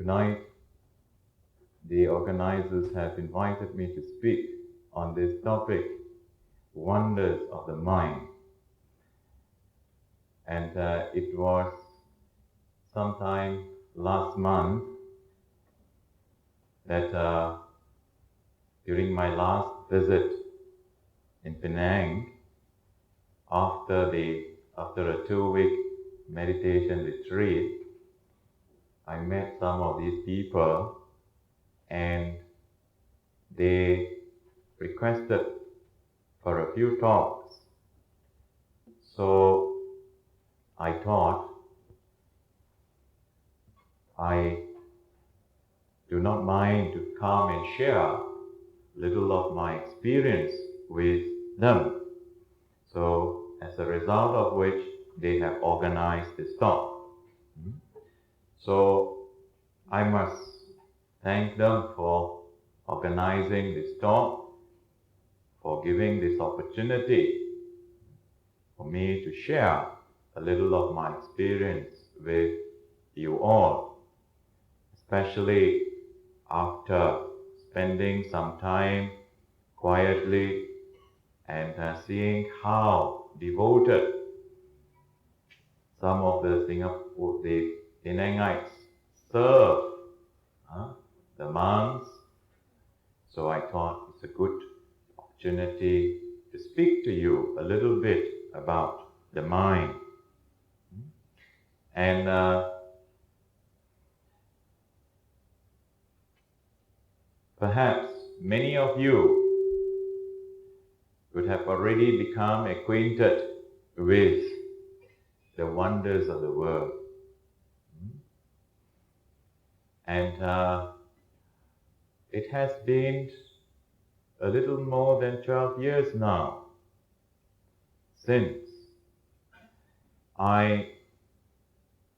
Tonight, the organizers have invited me to speak on this topic, wonders of the mind. And it was sometime last month that during my last visit in Penang, after a 2-week meditation retreat, I met some of these people and they requested for a few talks. So I thought, I do not mind to come and share a little of my experience with them. So as a result of which they have organized this talk. So I must thank them for organizing this talk, for giving this opportunity for me to share a little of my experience with you all, especially after spending some time quietly and seeing how devoted some of the Penangites serve the monks. So I thought it's a good opportunity to speak to you a little bit about the mind. And perhaps many of you would have already become acquainted with the wonders of the world. And it has been a little more than 12 years now since I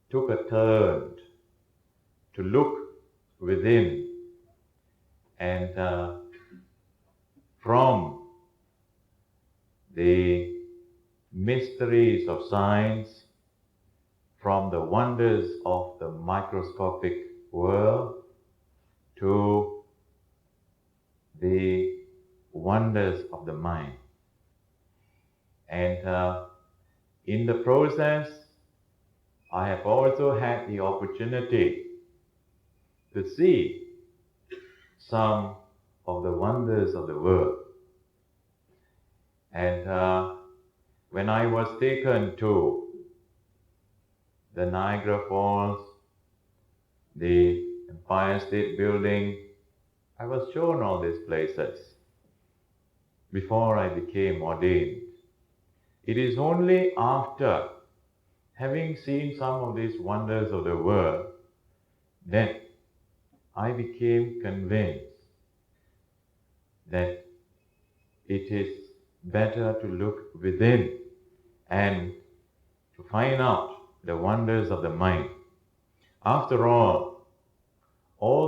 took a turn to look within and from the mysteries of science, from the wonders of the microscopic world to the wonders of the mind. And in the process, I have also had the opportunity to see some of the wonders of the world. And when I was taken to the Niagara Falls, the Empire State Building, I was shown all these places before I became ordained. It is only after having seen some of these wonders of the world that I became convinced that it is better to look within and to find out the wonders of the mind. After all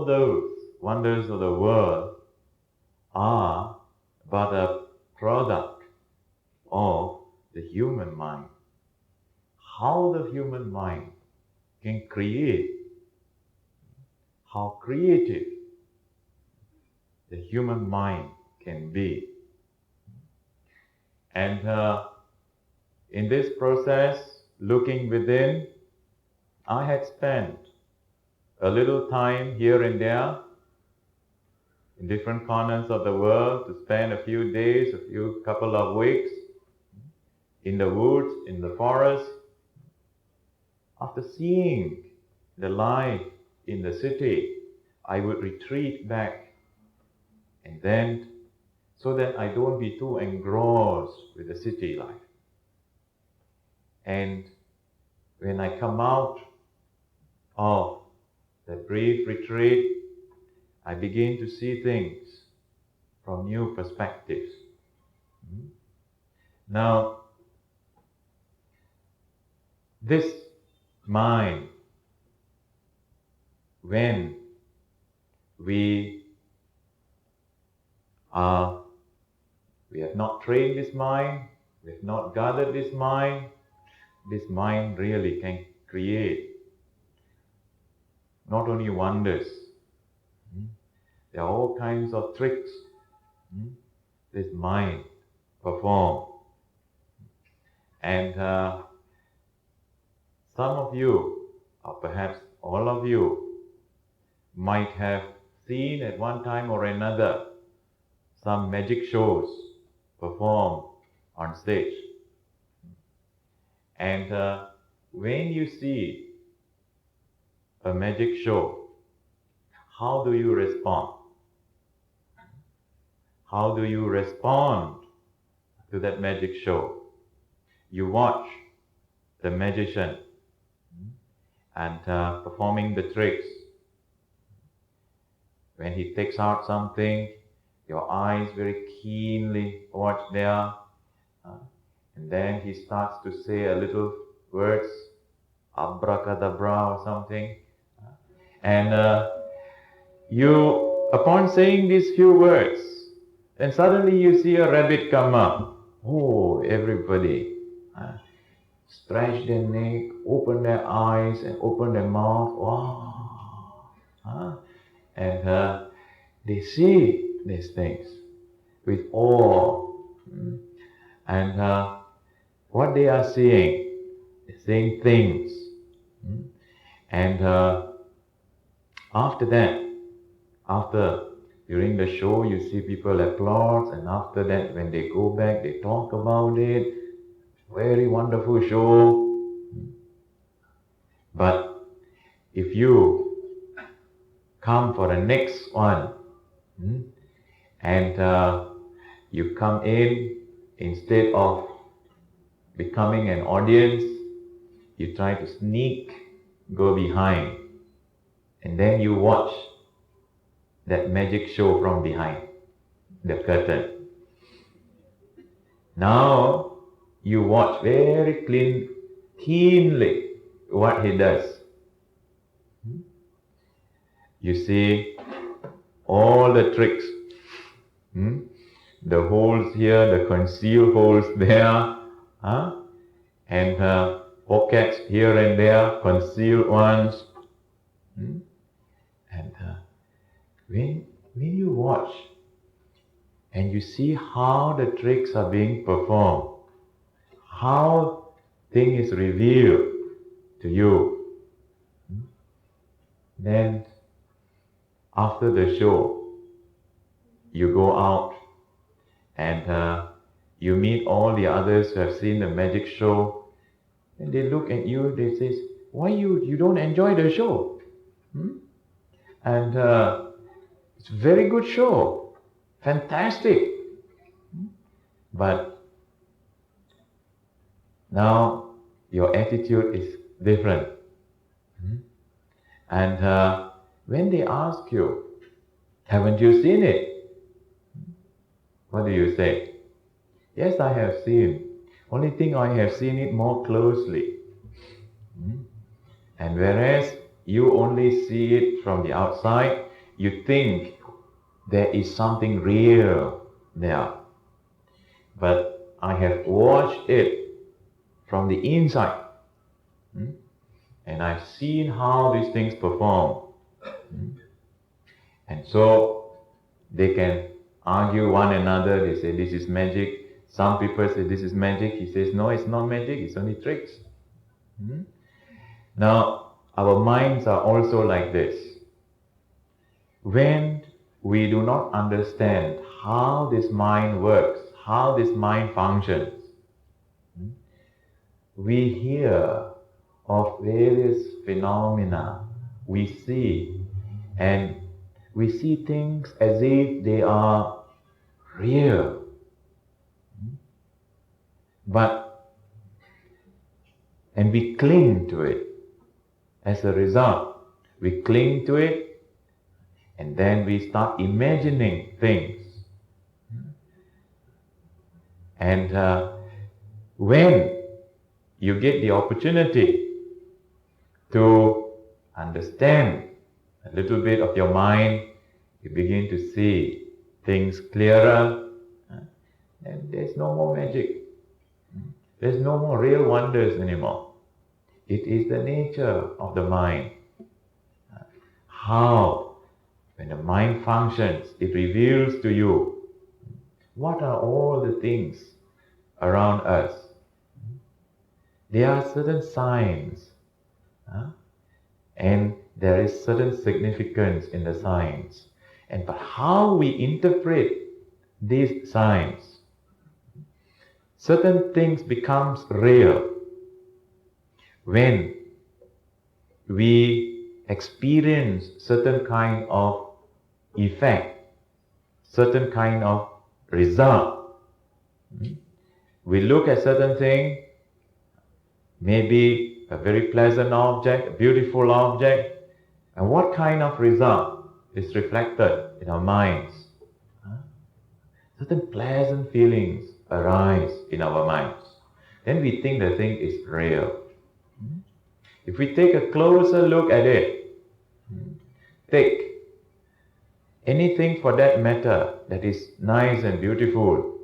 those wonders of the world are but a product of the human mind. How the human mind can create, how creative the human mind can be. And in this process, looking within, I had spent a little time here and there in different corners of the world to spend a few days, couple of weeks in the woods, in the forest. After seeing the life in the city, I would retreat back, and then so that I don't be too engrossed with the city life. And when I come out of the brief retreat, I begin to see things from new perspectives. Now, this mind, when we have not trained this mind, we have not guarded this mind really can create not only wonders. There are all kinds of tricks this mind perform. And some of you, or perhaps all of you, might have seen at one time or another some magic shows performed on stage. And when you see a magic show, how do you respond? How do you respond to that magic show? You watch the magician and performing the tricks. When he takes out something, your eyes very keenly watch there, and then he starts to say a little words, abracadabra or something, and you, upon saying these few words, then suddenly you see a rabbit come up. Oh, everybody stretch their neck, open their eyes, and open their mouth. Wow! And they see these things with awe. And what they are seeing, they're seeing things. And after that, during the show, you see people applaud, and after that, when they go back, they talk about it. Very wonderful show. But if you come for the next one, and you come in, instead of becoming an audience, you try to sneak, go behind, and then you watch that magic show from behind the curtain. Now you watch very keenly what he does. You see all the tricks, the holes here, the concealed holes there, and pockets here and there, concealed ones. And when you watch and you see how the tricks are being performed, how thing is revealed to you, then after the show, you go out and you meet all the others who have seen the magic show, and they look at you, they say, why you don't enjoy the show? And it's a very good show, fantastic. But now your attitude is different. And when they ask you, haven't you seen it? What do you say? Yes, I have seen. Only thing, I have seen it more closely. And whereas you only see it from the outside, you think there is something real there. But I have watched it from the inside. And I've seen how these things perform. And so they can argue one another. They say this is magic. Some people say this is magic. He says no, it's not magic, it's only tricks. Now our minds are also like this. When we do not understand how this mind works, how this mind functions, we hear of various phenomena, we see, and we see things as if they are real. And we cling to it. As a result, we cling to it, and then we start imagining things. And when you get the opportunity to understand a little bit of your mind, you begin to see things clearer, and there's no more magic. There's no more real wonders anymore. It is the nature of the mind. how, when the mind functions, it reveals to you what are all the things around us. There are certain signs, and there is certain significance in the signs. But how we interpret these signs, certain things becomes real when we experience certain kind of effect, certain kind of result. We look at certain thing, maybe a very pleasant object, a beautiful object, and what kind of result is reflected in our minds? Certain pleasant feelings arise in our minds. Then we think the thing is real. If we take a closer look at it, take anything for that matter that is nice and beautiful.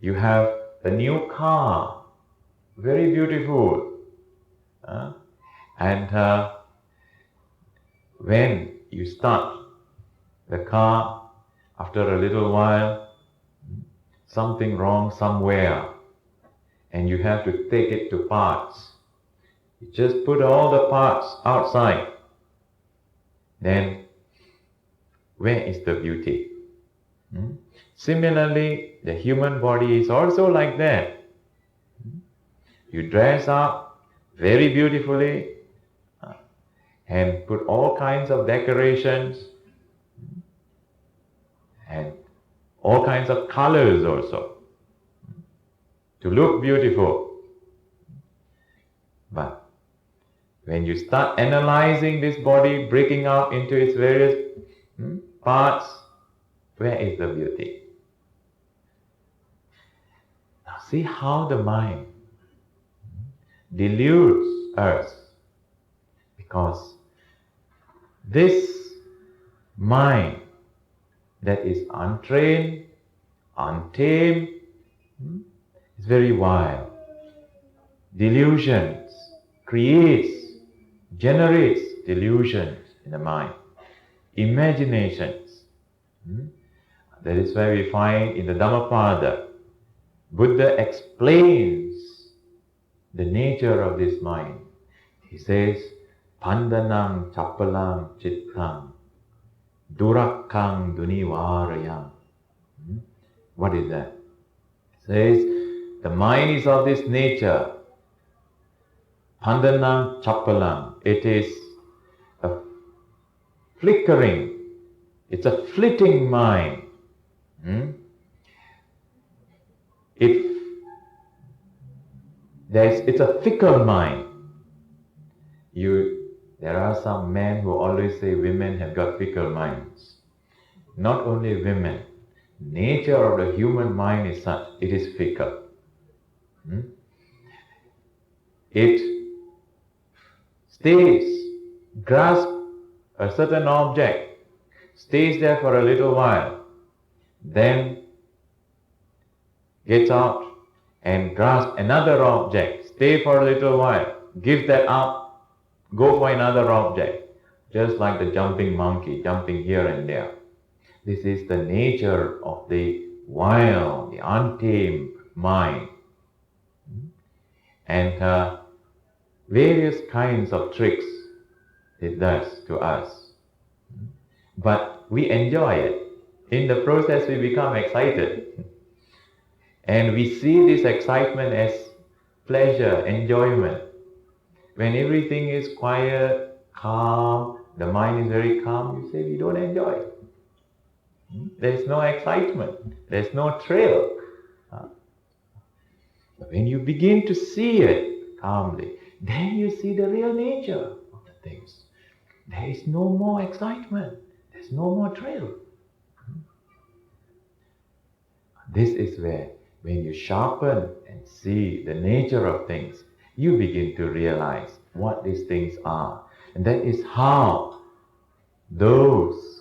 You have a new car, very beautiful. And when you start the car, after a little while, something wrong somewhere, and you have to take it to parts. You just put all the parts outside. Then, where is the beauty? Similarly, the human body is also like that. You dress up very beautifully and put all kinds of decorations and all kinds of colors also to look beautiful. But when you start analyzing this body, breaking up into its various parts, where is the beauty? Now see how the mind deludes us, because this mind that is untrained, untamed, is very wild. Delusions generates delusions in the mind. Imaginations. That is why we find in the Dhammapada, Buddha explains the nature of this mind. He says, Pandanang chapalam chittang durakkang dunivarayam. What is that? It says, the mind is of this nature. Pandanang chapalam. It is a flickering, it's a flitting mind. It's a fickle mind. There are some men who always say women have got fickle minds. Not only women. Nature of the human mind is such, it is fickle. It stays, grasps a certain object, stays there for a little while, then gets out and grasps another object, stay for a little while, give that up, go for another object, just like the jumping monkey, jumping here and there. This is the nature of the wild, the untamed mind. And various kinds of tricks it does to us. But we enjoy it. In the process we become excited. And we see this excitement as pleasure, enjoyment. When everything is quiet, calm, the mind is very calm, you say we don't enjoy it. There's no excitement, there's no thrill. But when you begin to see it calmly, then you see the real nature of the things. There is no more excitement, there's no more thrill. This is where, when you sharpen and see the nature of things, you begin to realize what these things are. And that is how those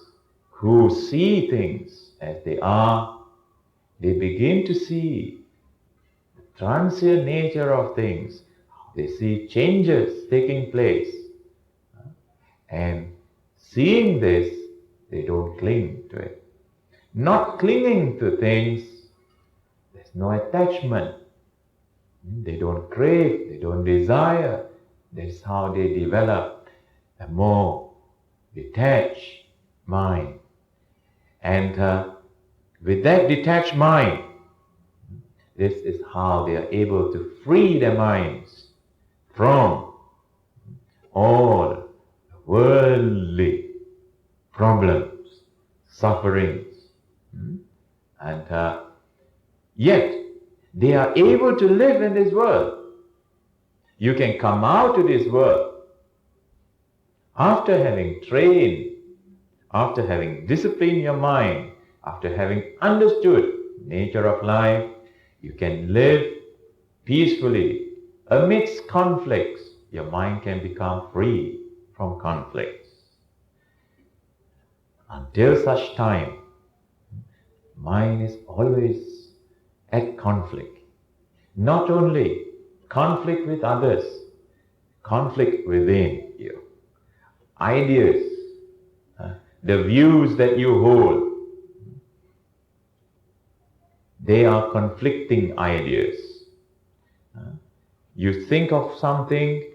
who see things as they are, they begin to see the transient nature of things. They see changes taking place. And seeing this, they don't cling to it. Not clinging to things, there's no attachment. They don't crave, they don't desire. That's how they develop a more detached mind. And with that detached mind, this is how they are able to free their minds from all worldly problems, sufferings. And yet, they are able to live in this world. You can come out to this world after having trained, after having disciplined your mind, after having understood nature of life. You can live peacefully amidst conflicts. Your mind can become free from conflicts. Until such time, mind is always at conflict. Not only conflict with others, conflict within you. Ideas, the views that you hold, they are conflicting ideas. You think of something,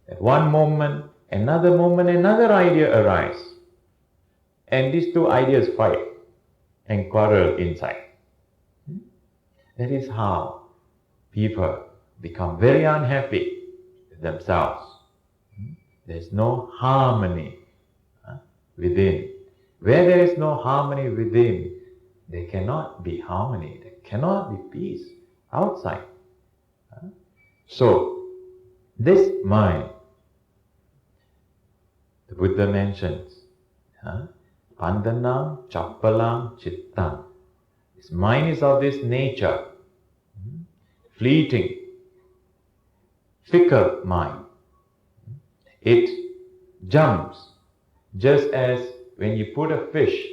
at one moment, another idea arises. And these two ideas fight and quarrel inside. That is how people become very unhappy with themselves. There's no harmony within. Where there is no harmony within, there cannot be harmony, there cannot be peace outside. So, this mind, the Buddha mentions, Pandanam, Chappalam, Chittam. This mind is of this nature, fleeting, fickle mind. It jumps, just as when you put a fish,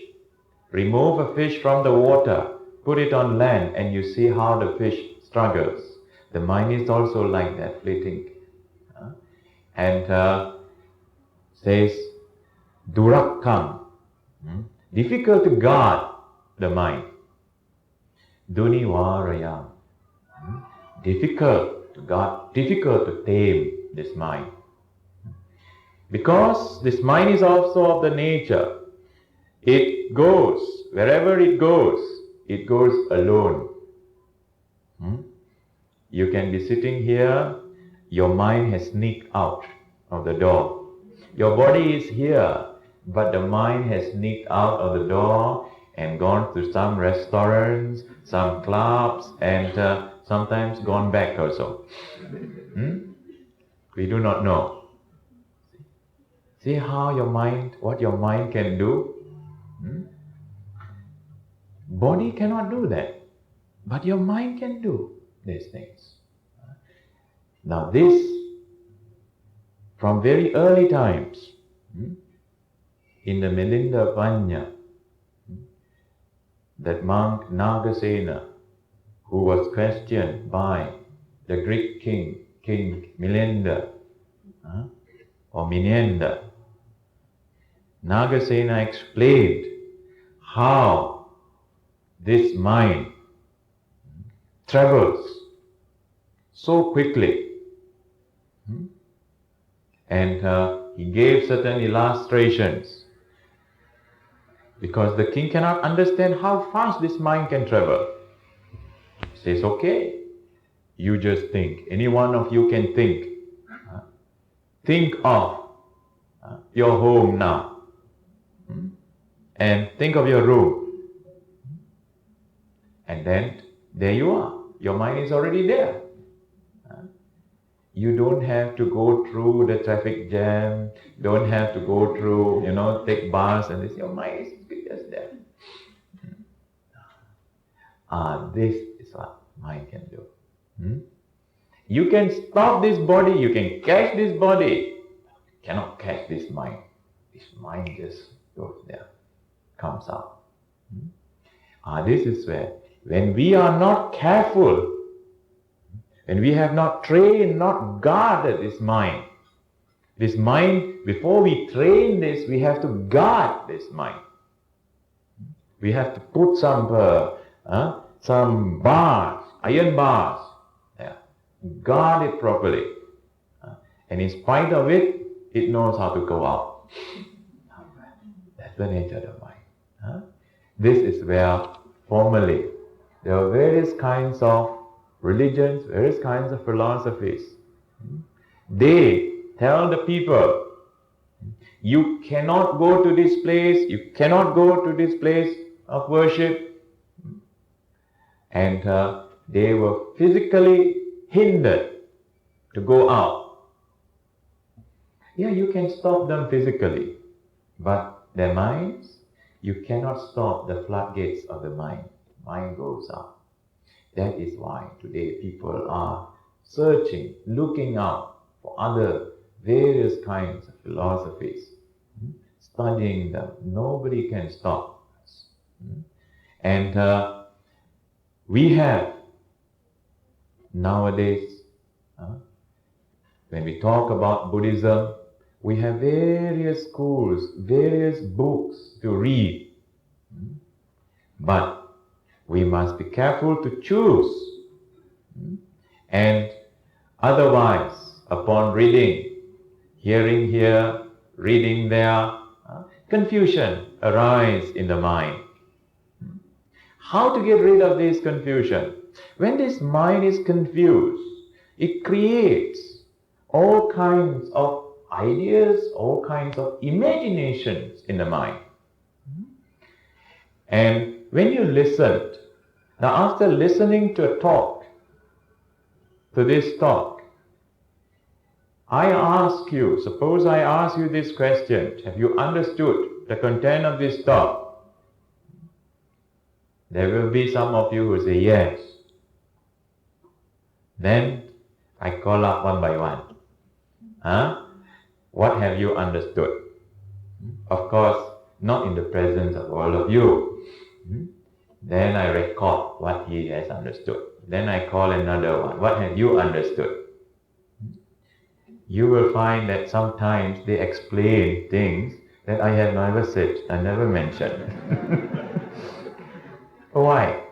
remove a fish from the water, put it on land, and you see how the fish struggles. The mind is also like that, fleeting. And says, Durakkam, difficult to guard the mind. Dunivarayam, difficult to guard, difficult to tame this mind. Because this mind is also of the nature, it goes, wherever it goes alone. You can be sitting here, your mind has sneaked out of the door. Your body is here, but the mind has sneaked out of the door and gone to some restaurants, some clubs, and sometimes gone back also. We do not know. See how your mind, what your mind can do? Body cannot do that, but your mind can do these things. Now this, from very early times, in the Milinda Vanya, that monk Nagasena, who was questioned by the Greek king, King Milinda, or Minenda, Nagasena explained how this mind travels so quickly. And he gave certain illustrations, because the king cannot understand how fast this mind can travel. He says, okay, you just think. Any one of you can think. Think of your home now. And think of your room. And then there you are. Your mind is already there. You don't have to go through the traffic jam, don't have to go through, take bus and this. Your mind is just there. This is what mind can do. You can stop this body, you can catch this body, you cannot catch this mind. This mind just goes there, comes out. This is where, when we are not careful, when we have not trained, not guarded this mind, This mind, before we train this, we have to guard this mind. We have to put some bars, iron bars, guard it properly. And in spite of it, it knows how to go out. That's the nature of the mind. This is where formerly there were various kinds of religions, various kinds of philosophies. They tell the people, you cannot go to this place, you cannot go to this place of worship. And they were physically hindered to go out. Yeah, you can stop them physically, but their minds, you cannot stop the floodgates of the mind. Mind goes out. That is why today people are searching, looking out for other various kinds of philosophies, studying them. Nobody can stop us. And we have nowadays, when we talk about Buddhism, we have various schools, various books to read. But we must be careful to choose. And otherwise, upon reading, hearing here, reading there, confusion arises in the mind. How to get rid of this confusion? When this mind is confused, it creates all kinds of ideas, all kinds of imaginations in the mind. And when you listened, now after listening to a talk, to this talk, I ask you, suppose I ask you this question, have you understood the content of this talk? There will be some of you who say yes. Then I call up one by one. What have you understood? Of course, not in the presence of all of you. Then I record what he has understood. Then I call another one. What have you understood? You will find that sometimes they explain things that I have never said and never mentioned. Why?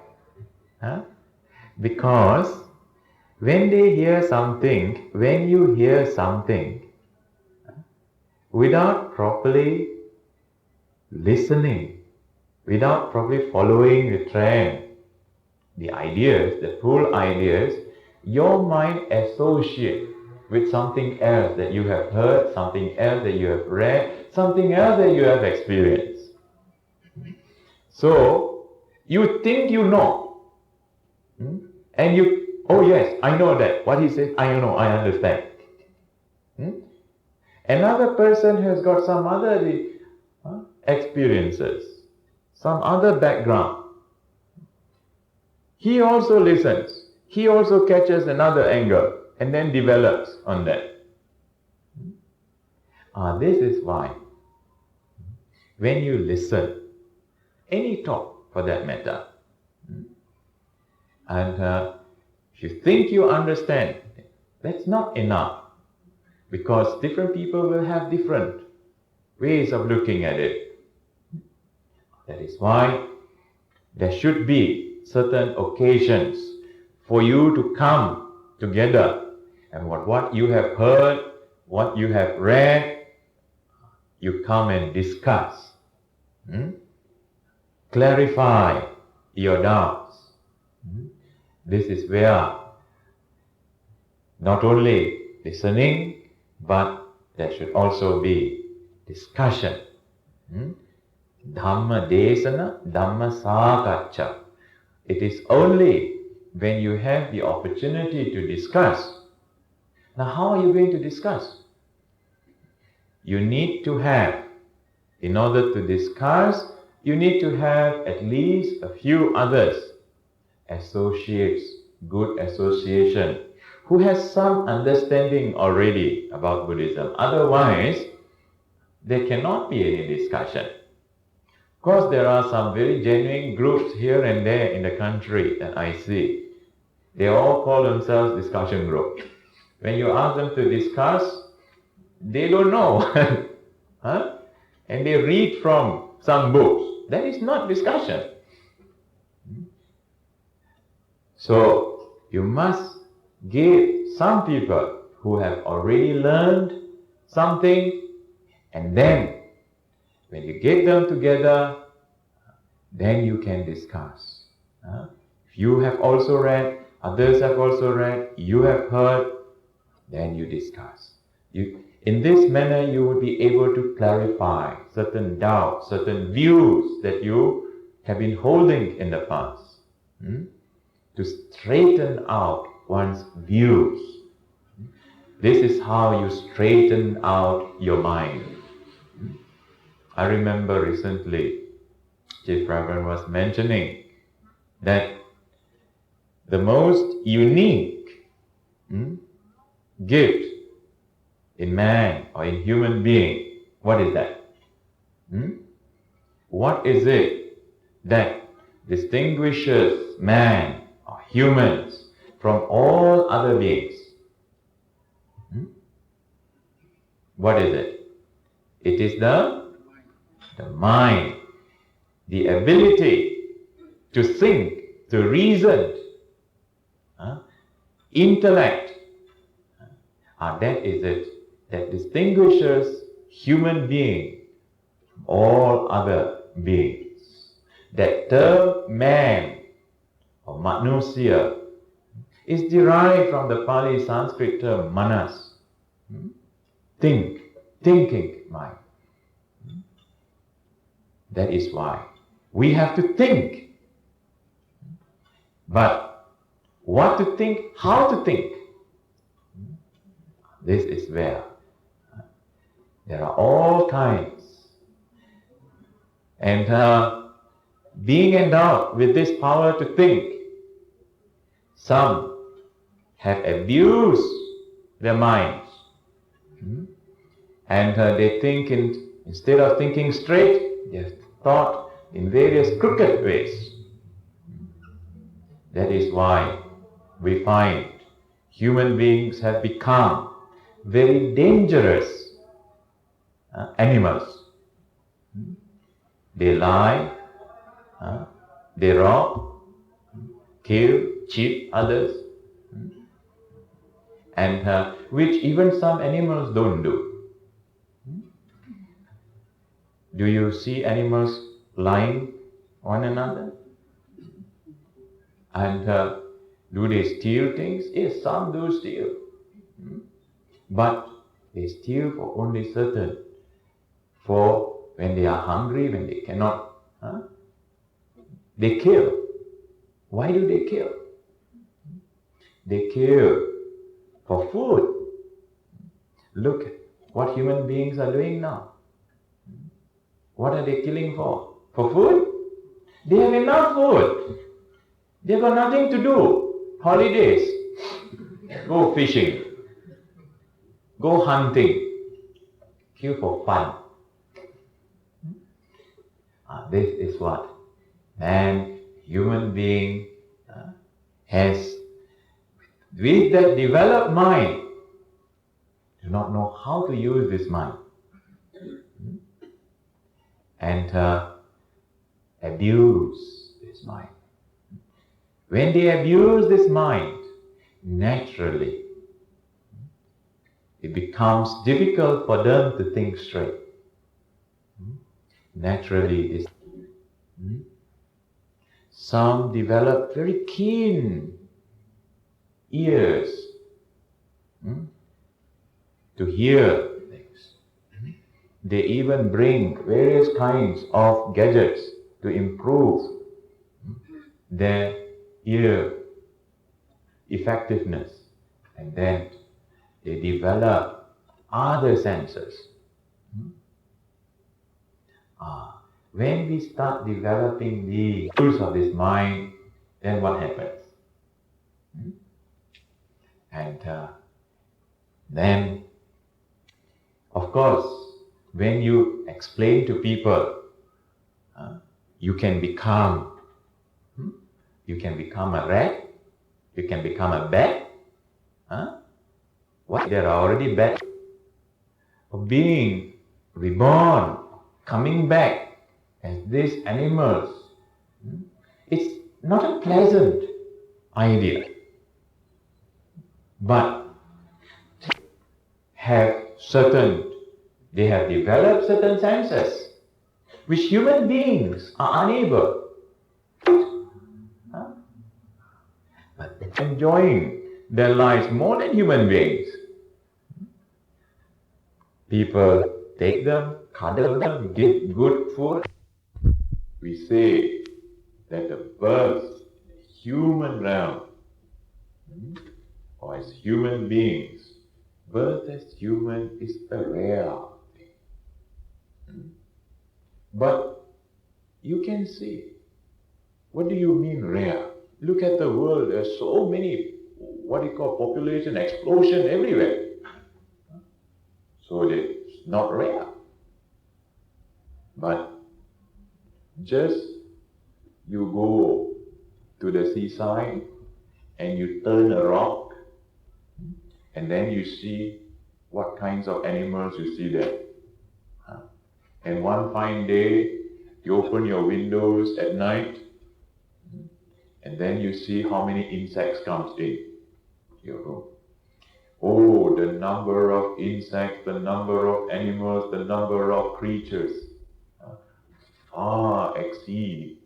Because when they hear something, when you hear something, without properly listening, without properly following the trend, the ideas, the full ideas, your mind associates with something else that you have heard, something else that you have read, something else that you have experienced. So, you think you know. And you, oh yes, I know that. What he says, I know, I understand. Another person has got some other experiences, some other background. He also listens. He also catches another angle and then develops on that. This is why when you listen, any talk for that matter, and if you think you understand, that's not enough. Because different people will have different ways of looking at it. That is why there should be certain occasions for you to come together and what you have heard, what you have read, you come and discuss. Clarify your doubts. This is where not only listening, but there should also be discussion. Dhamma desana, Dhamma sākaccā. It is only when you have the opportunity to discuss. Now how are you going to discuss? You need to have, in order to discuss, you need to have at least a few others, associates, good association, who has some understanding already about Buddhism. Otherwise, there cannot be any discussion. Of course, there are some very genuine groups here and there in the country that I see. They all call themselves discussion group. When you ask them to discuss, they don't know. Huh? And they read from some books. That is not discussion. So you must give some people who have already learned something, and then when you get them together, then you can discuss. If you have also read, others have also read, you have heard, then you discuss. In this manner, you will be able to clarify certain doubts, certain views that you have been holding in the past. To straighten out one's views. This is how you straighten out your mind. I remember recently, Chief Reverend was mentioning that the most unique gift in man or in human being, what is that? What is it that distinguishes man or humans from all other beings? What is it? It is the mind, the ability to think, to reason, intellect. That is it that distinguishes human being from all other beings. That term man or manusya is derived from the Pali Sanskrit term manas. Thinking mind. That is why we have to think. But what to think, how to think, this is where there are all kinds. And being endowed with this power to think, some have abused their minds. And they think instead of thinking straight, they have thought in various crooked ways. That is why we find human beings have become very dangerous animals. They lie, they rob, kill, cheat others, and which even some animals don't do. Do you see animals lying one another? And do they steal things? Yes, some do steal. But they steal for only certain. For when they are hungry, when they cannot, they kill. Why do they kill? They kill for food. Look what human beings are doing now. What are they killing for? For food? They have enough food. They've got nothing to do. Holidays. Go fishing. Go hunting. Kill for fun. This is what man, human being, has, with that developed mind, do not know how to use this mind. And abuse this mind. When they abuse this mind, naturally, it becomes difficult for them to think straight. Naturally, some develop very keen ears to hear things. They even bring various kinds of gadgets to improve their ear effectiveness, and then they develop other senses. When we start developing the tools of this mind, then what happens? And then, of course, when you explain to people, you can become a rat, you can become a bat. Why? There are already bats. of being reborn, coming back as these animals. It's not a pleasant idea, but they have developed certain senses which human beings are unable. But they're enjoying their lives more than human beings. People take them, cuddle them, give good food. We say that the birth, the human realm, or as human beings, birth as human is a rare thing. But you can see, what do you mean rare? Look at the world, there's so many, what you call population explosion everywhere. So it's not rare. But just you go to the seaside and you turn a rock and then you see what kinds of animals you see there. And one fine day, you open your windows at night and then you see how many insects comes in your room. Oh, the number of insects, the number of animals, the number of creatures far exceed